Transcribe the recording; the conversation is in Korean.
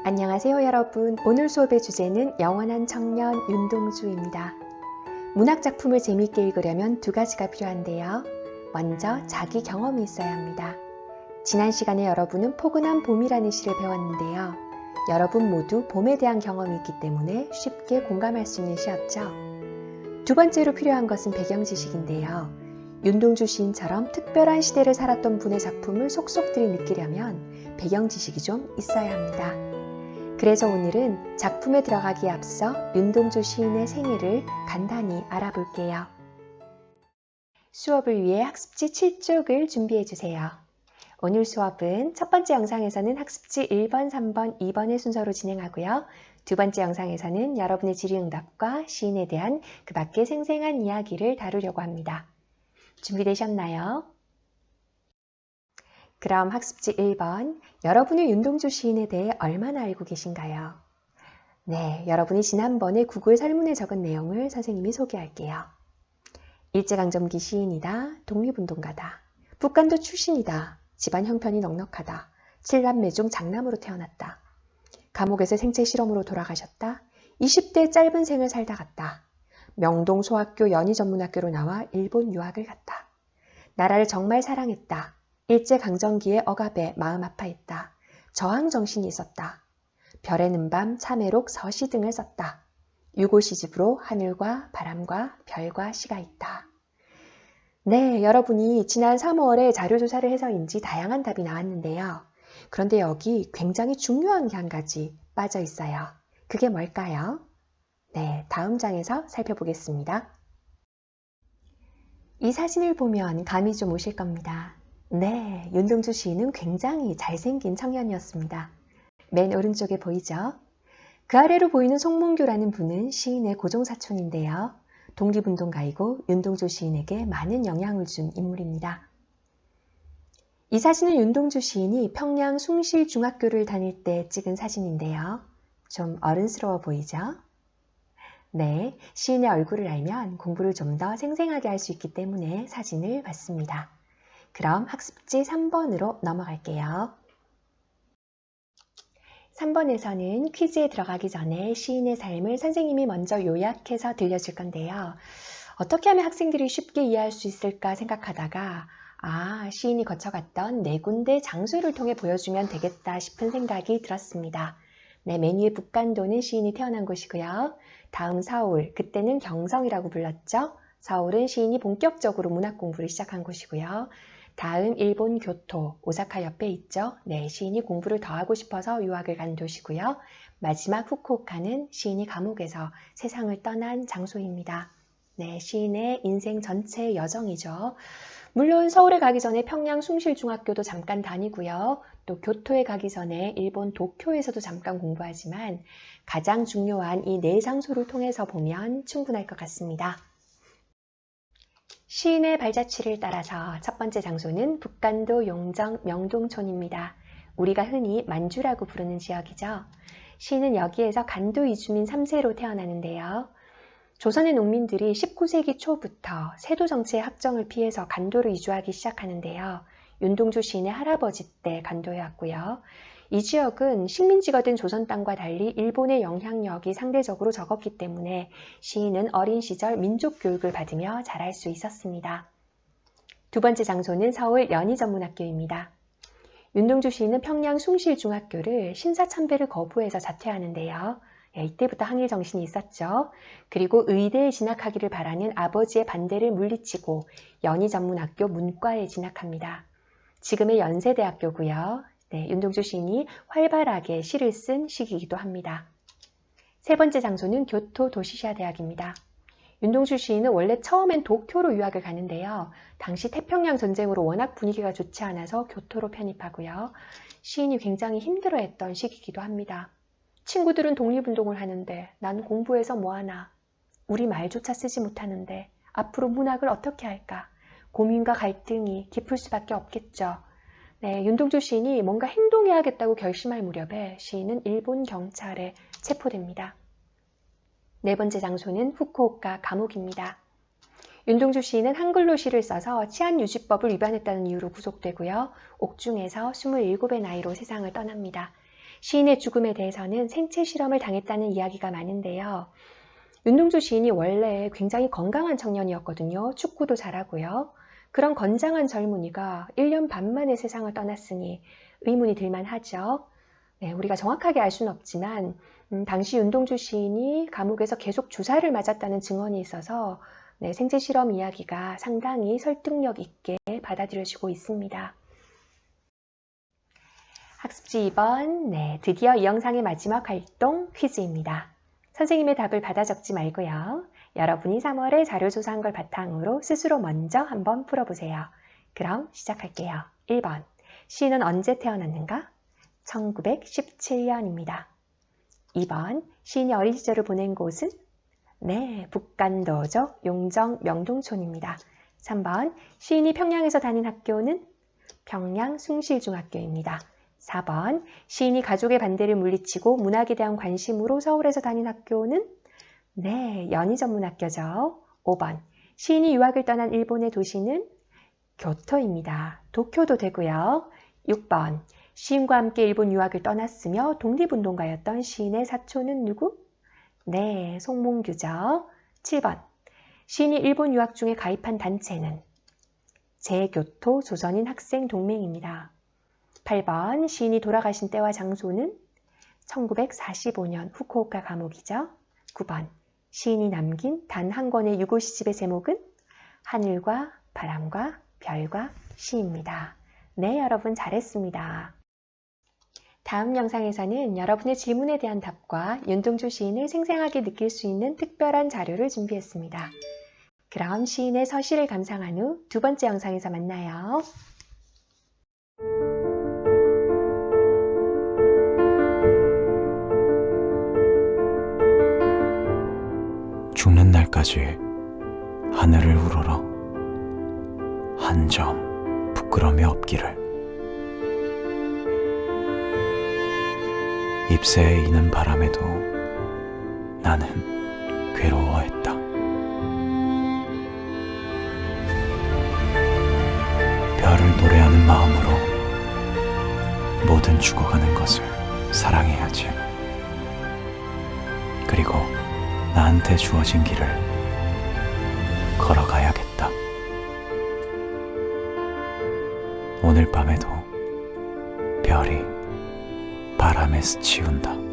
안녕하세요 여러분. 오늘 수업의 주제는 영원한 청년 윤동주입니다. 문학 작품을 재미있게 읽으려면 두 가지가 필요한데요. 먼저 자기 경험이 있어야 합니다. 지난 시간에 여러분은 포근한 봄이라는 시를 배웠는데요. 여러분 모두 봄에 대한 경험이 있기 때문에 쉽게 공감할 수 있는 시였죠. 두 번째로 필요한 것은 배경 지식인데요. 윤동주 시인처럼 특별한 시대를 살았던 분의 작품을 속속들이 느끼려면 배경 지식이 좀 있어야 합니다. 그래서 오늘은 작품에 들어가기에 앞서 윤동주 시인의 생애를 간단히 알아볼게요. 수업을 위해 학습지 7쪽을 준비해 주세요. 오늘 수업은 첫 번째 영상에서는 학습지 1번, 3번, 2번의 순서로 진행하고요. 두 번째 영상에서는 여러분의 질의응답과 시인에 대한 그 밖의 생생한 이야기를 다루려고 합니다. 준비되셨나요? 그럼 학습지 1번, 여러분의 윤동주 시인에 대해 얼마나 알고 계신가요? 네, 여러분이 지난번에 구글 설문에 적은 내용을 선생님이 소개할게요. 일제강점기 시인이다, 독립운동가다, 북간도 출신이다, 집안 형편이 넉넉하다, 7남매 중 장남으로 태어났다, 감옥에서 생체 실험으로 돌아가셨다, 20대 짧은 생을 살다 갔다, 명동 소학교 연희전문학교로 나와 일본 유학을 갔다, 나라를 정말 사랑했다, 일제강점기의 억압에 마음 아파했다. 저항정신이 있었다. 별에는 밤, 참외록, 서시 등을 썼다. 유고 시집으로 하늘과 바람과 별과 시가 있다. 네, 여러분이 지난 3월에 자료조사를 해서인지 다양한 답이 나왔는데요. 그런데 여기 굉장히 중요한 게 한 가지 빠져 있어요. 그게 뭘까요? 네, 다음 장에서 살펴보겠습니다. 이 사진을 보면 감이 좀 오실 겁니다. 네, 윤동주 시인은 굉장히 잘생긴 청년이었습니다. 맨 오른쪽에 보이죠? 그 아래로 보이는 송몽교라는 분은 시인의 고종사촌인데요. 독립운동가이고 윤동주 시인에게 많은 영향을 준 인물입니다. 이 사진은 윤동주 시인이 평양 숭실중학교를 다닐 때 찍은 사진인데요. 좀 어른스러워 보이죠? 네, 시인의 얼굴을 알면 공부를 좀 더 생생하게 할 수 있기 때문에 사진을 봤습니다. 그럼 학습지 3번으로 넘어갈게요. 3번에서는 퀴즈에 들어가기 전에 시인의 삶을 선생님이 먼저 요약해서 들려줄 건데요. 어떻게 하면 학생들이 쉽게 이해할 수 있을까 생각하다가 시인이 거쳐갔던 4군데 장소를 통해 보여주면 되겠다 싶은 생각이 들었습니다. 네, 맨 위에 북간도는 시인이 태어난 곳이고요. 다음 서울, 그때는 경성이라고 불렀죠. 서울은 시인이 본격적으로 문학 공부를 시작한 곳이고요. 다음 일본 교토, 오사카 옆에 있죠. 네, 시인이 공부를 더 하고 싶어서 유학을 간 도시고요. 마지막 후쿠오카는 시인이 감옥에서 세상을 떠난 장소입니다. 네, 시인의 인생 전체의 여정이죠. 물론 서울에 가기 전에 평양 숭실중학교도 잠깐 다니고요. 또 교토에 가기 전에 일본 도쿄에서도 잠깐 공부하지만 가장 중요한 이 4장소를 통해서 보면 충분할 것 같습니다. 시인의 발자취를 따라서 첫 번째 장소는 북간도 용정 명동촌입니다. 우리가 흔히 만주라고 부르는 지역이죠. 시인은 여기에서 간도 이주민 3세로 태어나는데요. 조선의 농민들이 19세기 초부터 세도 정치의 확정을 피해서 간도로 이주하기 시작하는데요. 윤동주 시인의 할아버지 때 간도에 왔고요. 이 지역은 식민지가 된 조선 땅과 달리 일본의 영향력이 상대적으로 적었기 때문에 시인은 어린 시절 민족 교육을 받으며 자랄 수 있었습니다. 두 번째 장소는 서울 연희전문학교입니다. 윤동주 시인은 평양 숭실중학교를 신사참배를 거부해서 자퇴하는데요. 이때부터 항일 정신이 있었죠. 그리고 의대에 진학하기를 바라는 아버지의 반대를 물리치고 연희전문학교 문과에 진학합니다. 지금의 연세대학교고요. 네, 윤동주 시인이 활발하게 시를 쓴 시기이기도 합니다. 세 번째 장소는 교토 도시시아대학입니다. 윤동주 시인은 원래 처음엔 도쿄로 유학을 가는데요. 당시 태평양 전쟁으로 워낙 분위기가 좋지 않아서 교토로 편입하고요. 시인이 굉장히 힘들어했던 시기이기도 합니다. 친구들은 독립운동을 하는데 난 공부해서 뭐하나. 우리 말조차 쓰지 못하는데 앞으로 문학을 어떻게 할까. 고민과 갈등이 깊을 수밖에 없겠죠. 네, 윤동주 시인이 뭔가 행동해야겠다고 결심할 무렵에 시인은 일본 경찰에 체포됩니다. 네 번째 장소는 후쿠오카 감옥입니다. 윤동주 시인은 한글로 시를 써서 치안유지법을 위반했다는 이유로 구속되고요. 옥중에서 27의 나이로 세상을 떠납니다. 시인의 죽음에 대해서는 생체 실험을 당했다는 이야기가 많은데요. 윤동주 시인이 원래 굉장히 건강한 청년이었거든요. 축구도 잘하고요. 그런 건장한 젊은이가 1년 반 만에 세상을 떠났으니 의문이 들만 하죠. 네, 우리가 정확하게 알 수는 없지만 당시 윤동주 시인이 감옥에서 계속 주사를 맞았다는 증언이 있어서 네, 생체 실험 이야기가 상당히 설득력 있게 받아들여지고 있습니다. 학습지 2번, 네, 드디어 이 영상의 마지막 활동 퀴즈입니다. 선생님의 답을 받아 적지 말고요. 여러분이 3월에 자료 조사한 걸 바탕으로 스스로 먼저 한번 풀어보세요. 그럼 시작할게요. 1번, 시인은 언제 태어났는가? 1917년입니다. 2번, 시인이 어린 시절을 보낸 곳은? 네, 북간도죠. 용정 명동촌입니다. 3번, 시인이 평양에서 다닌 학교는? 평양 숭실중학교입니다. 4번, 시인이 가족의 반대를 물리치고 문학에 대한 관심으로 서울에서 다닌 학교는? 네, 연희전문학교죠. 5번, 시인이 유학을 떠난 일본의 도시는? 교토입니다. 도쿄도 되고요. 6번, 시인과 함께 일본 유학을 떠났으며 독립운동가였던 시인의 사촌은 누구? 네, 송몽규죠. 7번, 시인이 일본 유학 중에 가입한 단체는? 제교토 조선인 학생동맹입니다. 8번, 시인이 돌아가신 때와 장소는? 1945년 후쿠오카 감옥이죠. 9번, 시인이 남긴 단 한 권의 유고시집의 제목은? 하늘과 바람과 별과 시입니다. 네, 여러분 잘했습니다. 다음 영상에서는 여러분의 질문에 대한 답과 윤동주 시인을 생생하게 느낄 수 있는 특별한 자료를 준비했습니다. 그럼 시인의 서시를 감상한 후 두 번째 영상에서 만나요. 죽는 날까지 하늘을 우러러 한 점 부끄러움이 없기를. 잎새에 이는 바람에도 나는 괴로워했다. 별을 노래하는 마음으로 모든 죽어가는 것을 사랑해야지. 그리고 나한테 주어진 길을 걸어가야겠다. 오늘 밤에도 별이 바람에 스치운다.